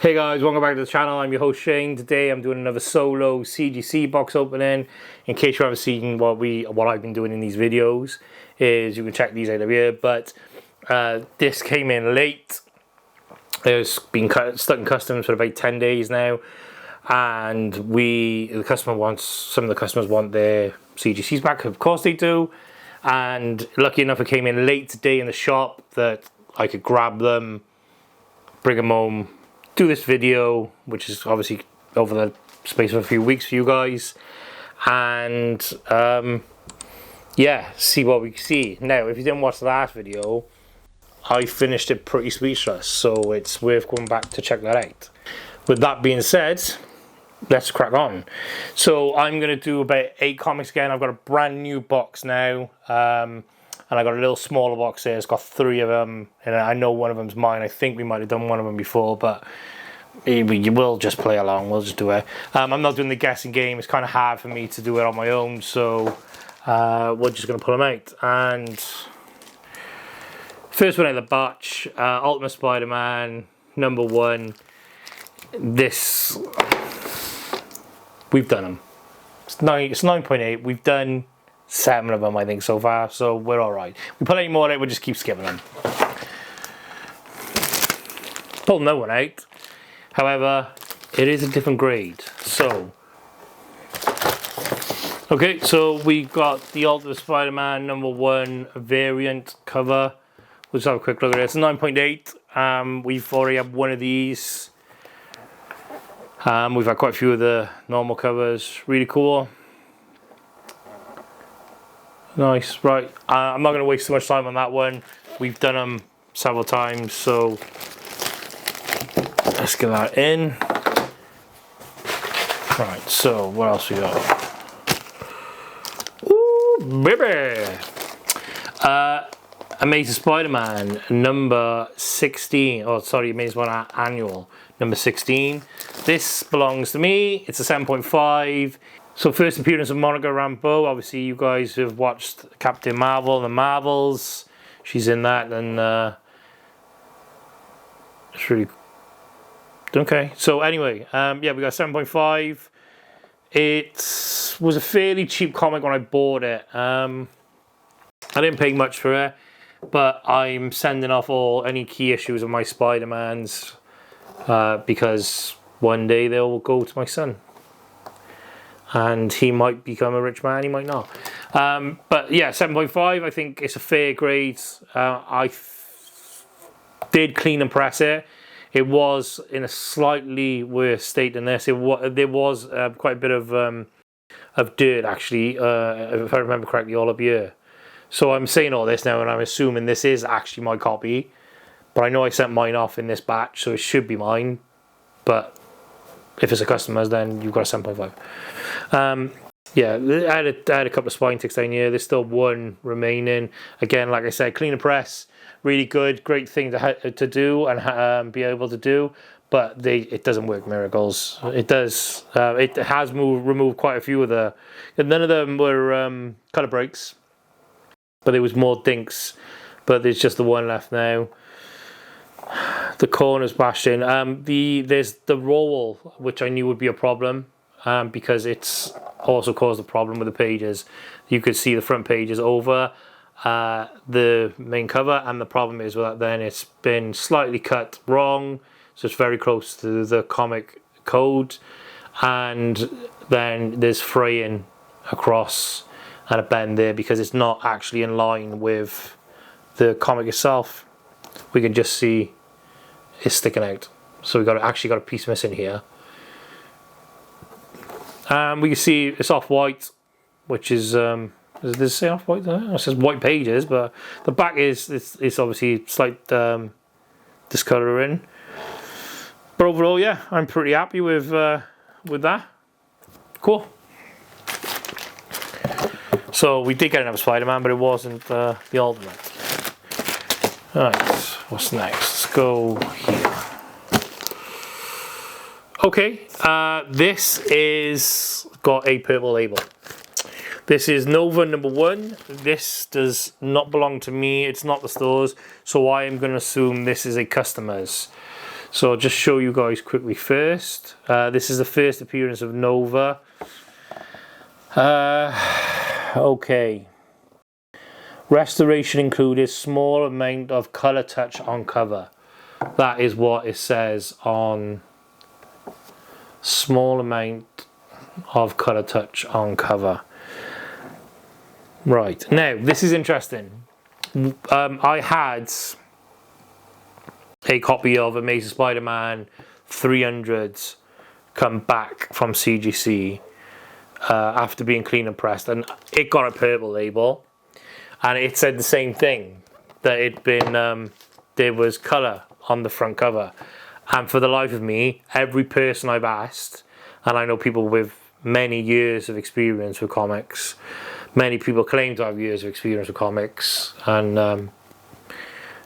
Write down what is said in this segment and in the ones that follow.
Hey guys, welcome back to the channel. I'm your host Shane. Today I'm doing another solo CGC box opening. In case you haven't seen what I've been doing in these videos, is you can check these out of here. But this came in late. It's been stuck in customs for about 10 days now, and some of the customers want their CGCs back. Of course they do. And lucky enough, it came in late today in the shop that I could grab them, bring them home, do this video, which is obviously over the space of a few weeks for you guys, and yeah, see what we see. Now, if you didn't watch the last video, I finished it pretty speechless, so it's worth going back to check that out. With that being said, let's crack on. So I'm going to do about 8 comics again. I've got a brand new box now, and I got a little smaller box here. It's got 3 of them, and I know one of them's mine. I think we might have done one of them before, but you will just play along. We'll just do it. I'm not doing the guessing game. It's kind of hard for me to do it on my own, so we're just going to pull them out. And first one out of the batch, Ultimate Spider-Man #1. This, we've done them. It's 9.8. We've done 7 of them, I think, so far, so we're alright. We pull any more out, we'll just keep skipping them. Pull no one out. However, it is a different grade. So, okay, so we got the Ultimate Spider-Man #1 variant cover. We'll just have a quick look at it. It's 9.8. We've already had one of these. We've had quite a few of the normal covers. Really cool. Nice, right. I'm not going to waste too much time on that one. We've done them several times, so let's get that in. Right, so what else we got? Ooh, baby! Amazing Spider-Man #16. Oh, sorry, Amazing Spider-Man Annual #16. This belongs to me. It's a 7.5. So first appearance of Monica Rambeau. Obviously you guys have watched Captain Marvel, the Marvels. She's in that, and it's really okay. So anyway, yeah, we got 7.5. It was a fairly cheap comic when I bought it. I didn't pay much for it, but I'm sending off any key issues of my Spider-Mans because one day they'll go to my son. And he might become a rich man, he might not. But yeah, 7.5, I think it's a fair grade. I did clean and press it. It was in a slightly worse state than this. There was quite a bit of dirt, actually, if I remember correctly, all up here. So I'm saying all this now, and I'm assuming this is actually my copy. But I know I sent mine off in this batch, so it should be mine. But if it's a customer's, then you've got a 7.5. Yeah, I had a couple of spine ticks down here. There's still 1 remaining. Again, like I said, clean and press, really good, great thing to do and be able to do. But it doesn't work miracles. It does. It has removed quite a few of the. None of them were colour breaks, but there was more dinks. But there's just the 1 left now. The corner's bashed in. There's the roll, which I knew would be a problem because it's also caused a problem with the pages. You could see the front pages over the main cover, and the problem is with that then it's been slightly cut wrong, so it's very close to the comic code, and then there's fraying across and a bend there because it's not actually in line with the comic itself. We can just see it's sticking out, so we've actually got a piece missing here. We can see it's off-white, which is does it say off-white there? It says white pages, but the back is it's obviously slight discoloring. But overall, yeah, I'm pretty happy with that. Cool. So we did get another Spider-Man, but it wasn't the Ultimate. Alright, what's next? Let's go here. Okay, this is got a purple label. This is Nova #1. This does not belong to me. It's not the store's, so I am going to assume this is a customer's. So I'll just show you guys quickly first. This is the first appearance of Nova. Okay. Restoration included, small amount of colour touch on cover. That is what it says on small amount of colour touch on cover. Right, now this is interesting. I had a copy of Amazing Spider-Man 300s come back from CGC after being clean and pressed, and it got a purple label, and it said the same thing, that it'd been there was colour on the front cover. And for the life of me, every person I've asked, and I know people with many years of experience with comics, many people claim to have years of experience with comics and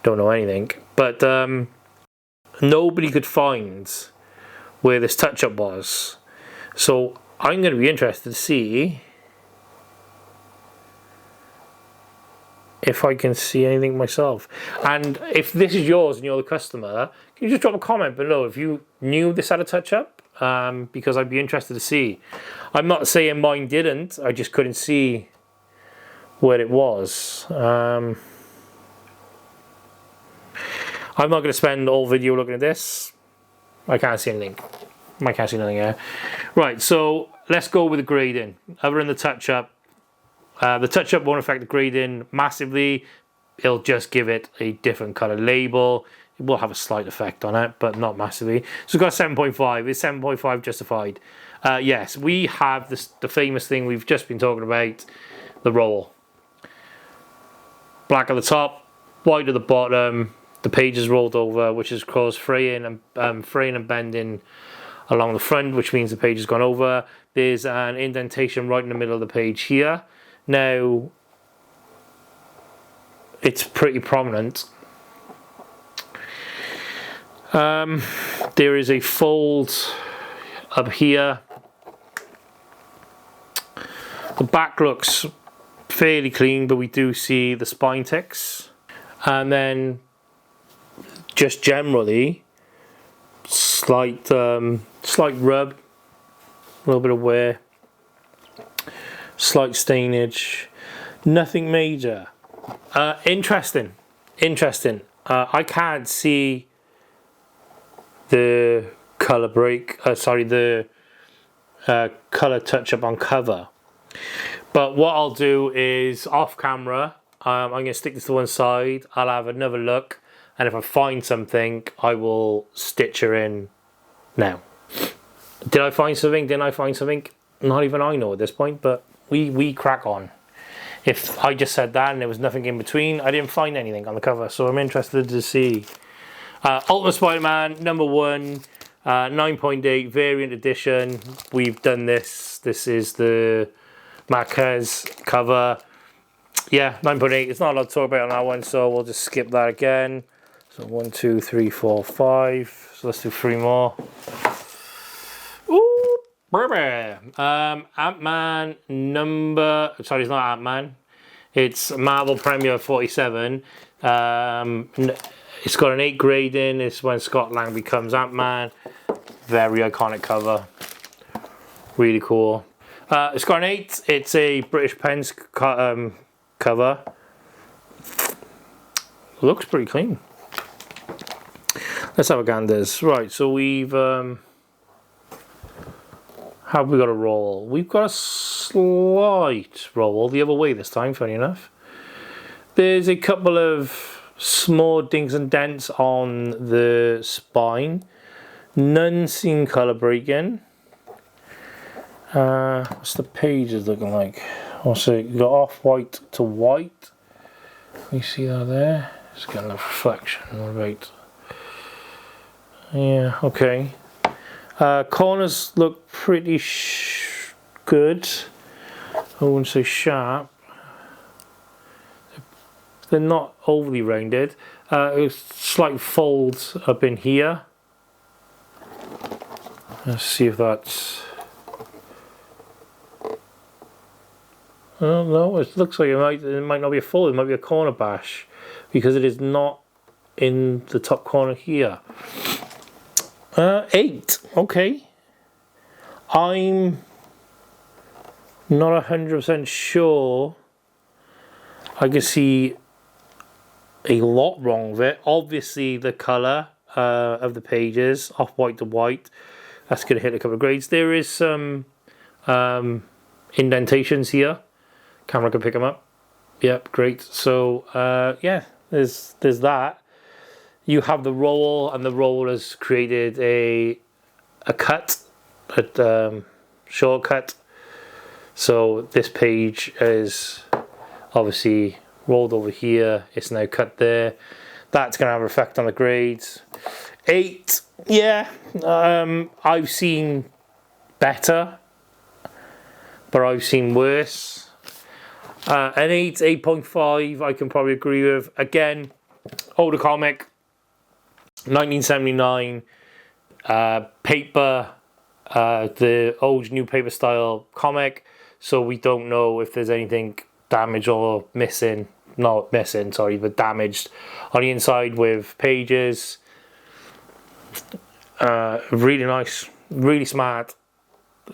don't know anything, but nobody could find where this touch-up was. So I'm going to be interested to see if I can see anything myself. And if this is yours and you're the customer, can you just drop a comment below if you knew this had a touch-up? Because I'd be interested to see. I'm not saying mine didn't, I just couldn't see where it was. I'm not going to spend the whole video looking at this. I can't see anything. I can't see nothing here. Right, so let's go with the grading. Other than the touch-up, won't affect the grading massively. It'll just give it a different colour label. It will have a slight effect on it, but not massively. So we've got 7.5. Is 7.5 justified? Yes, we have the famous thing we've just been talking about, the roll. Black at the top, white at the bottom. The page is rolled over, which has caused fraying and bending along the front, which means the page has gone over. There's an indentation right in the middle of the page here. Now, it's pretty prominent. There is a fold up here. The back looks fairly clean, but we do see the spine ticks. And then, just generally, slight rub, a little bit of wear, slight stainage, nothing major. Interesting. I can't see the colour break, the colour touch up on cover. But what I'll do is, off camera, I'm going to stick this to one side, I'll have another look, and if I find something, I will stitch her in now. Did I find something? Didn't I find something? Not even I know at this point, but we crack on. If I just said that and there was nothing in between, I didn't find anything on the cover, so I'm interested to see. Ultimate Spider-Man #1, 9.8 variant edition. We've done this. This is the Marquez cover. Yeah, 9.8. It's not a lot to talk about on that one, so we'll just skip that again. So 1, 2, 3, 4, 5. So let's do 3 more. Ooh, Ant-Man sorry, it's not Ant-Man. It's Marvel Premiere 47. It's got an 8 grading. It's when Scott Lang becomes Ant-Man. Very iconic cover. Really cool. It's got an 8. It's a British Pens cover. Looks pretty clean. Let's have a ganders. Right, so we've how have we got a roll? We've got a slight roll the other way this time, funny enough. There's a couple of small dings and dents on the spine. None seen colour breaking. What's the pages looking like? Also, you got off-white to white. You see that there? It's got a reflection. What about? Yeah, okay. Corners look pretty good. I wouldn't say sharp. They're not overly rounded. Slight folds up in here. Let's see if that's... Oh no, it looks like it might not be a fold, it might be a corner bash, because it is not in the top corner here. 8. Okay. I'm not 100% sure. I can see a lot wrong with it. Obviously, the colour of the pages, off white to white, that's going to hit a couple of grades. There is some indentations here. Camera can pick them up. Yep, great. So yeah, there's that. You have the roll, and the roll has created a cut, a shortcut. So this page is obviously rolled over here. It's now cut there. That's going to have an effect on the grades. 8, yeah. I've seen better, but I've seen worse. An 8, 8.5, I can probably agree with. Again, older comic, 1979, paper, the old new paper style comic, so we don't know if there's anything damaged or missing. Not missing, sorry, but damaged on the inside with pages. Really nice, really smart.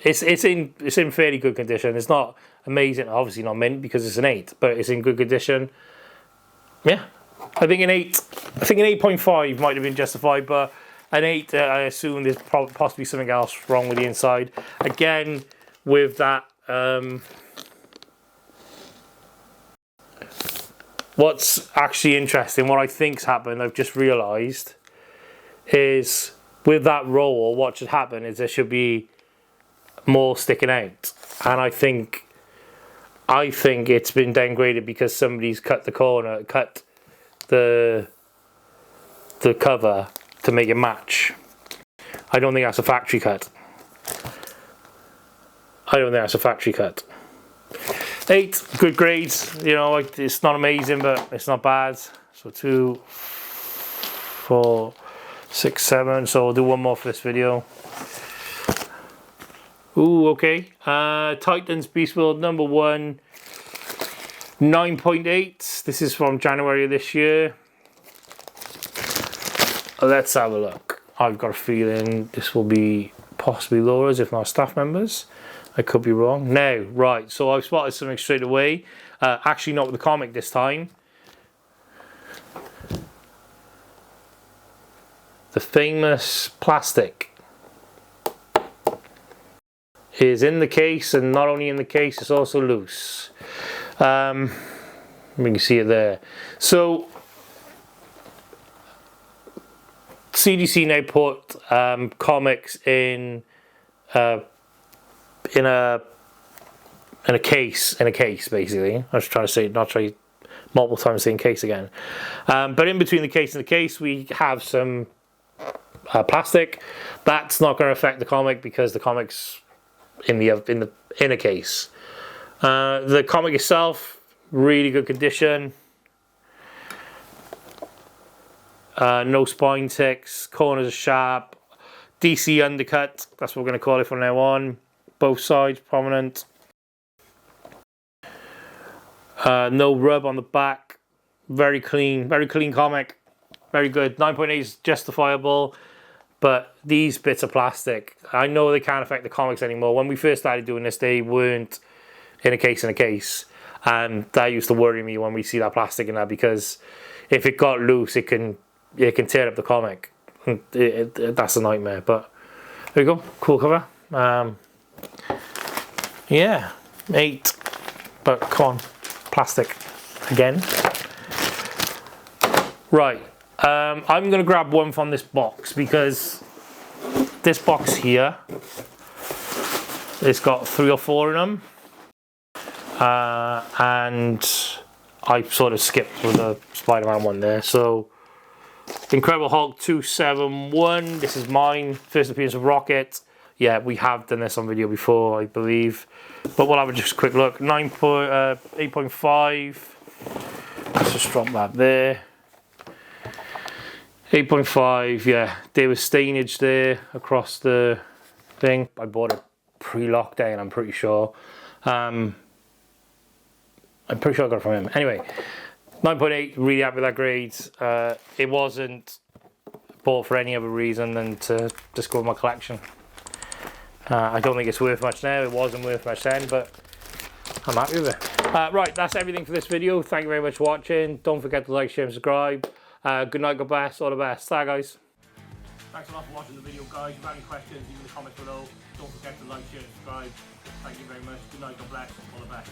It's in fairly good condition. It's not amazing, obviously not mint because it's an 8, but it's in good condition. Yeah, I think an 8. I think an 8.5 might have been justified, but an 8, I assume there's possibly something else wrong with the inside. Again, with that, what's actually interesting, what I think's happened, I've just realised, is with that roll, what should happen is there should be more sticking out, and I think it's been downgraded because somebody's cut the corner, cut the cover to make it match. I don't think that's a factory cut. 8, good grades. You know, it's not amazing, but it's not bad. So 2, 4, 6, 7. So I'll do one more for this video. Ooh, okay. Titans Beast World number 1, 9.8. This is from January of this year. Let's have a look. I've got a feeling this will be possibly Laura's, if not staff members. I could be wrong. Now, right, so I've spotted something straight away. Actually, not with the comic this time. The famous plastic is in the case, and not only in the case, it's also loose. We can see it there. So, CGC now put comics in a case, basically. I was trying to say, not try multiple times saying case again. But in between the case and the case, we have some plastic. That's not going to affect the comic because the comic's in a case. The comic itself, really good condition. No spine ticks, corners are sharp. DC undercut, that's what we're going to call it from now on. Both sides prominent. No rub on the back. Very clean comic. Very good. 9.8 is justifiable, but these bits of plastic, I know they can't affect the comics anymore. When we first started doing this, they weren't in a case, and that used to worry me when we see that plastic in there, because if it got loose, it can tear up the comic. That's a nightmare. But there we go, cool cover. Yeah, 8, but come on, plastic again. Right, I'm gonna grab one from this box, because this box here, it's got 3 or 4 in them, and I sort of skipped with the Spider-Man one there. So Incredible Hulk 271, this is mine, first appearance of Rocket. Yeah, we have done this on video before, I believe, but we'll have a just quick look. 8.5, let's just drop that there. 8.5, yeah, there was stainage there across the thing. I bought it pre-lockdown, I'm pretty sure. I'm pretty sure I got it from him. Anyway, 9.8, really happy with that grade. It wasn't bought for any other reason than to just go with my collection. I don't think it's worth much now. It wasn't worth much then, but I'm happy with it. Right, that's everything for this video. Thank you very much for watching. Don't forget to like, share, and subscribe. Good night, God bless, all the best. Bye, guys. Thanks a lot for watching the video, guys. If you have any questions, leave in the comments below. Don't forget to like, share, and subscribe. Thank you very much. Good night, God bless, all the best.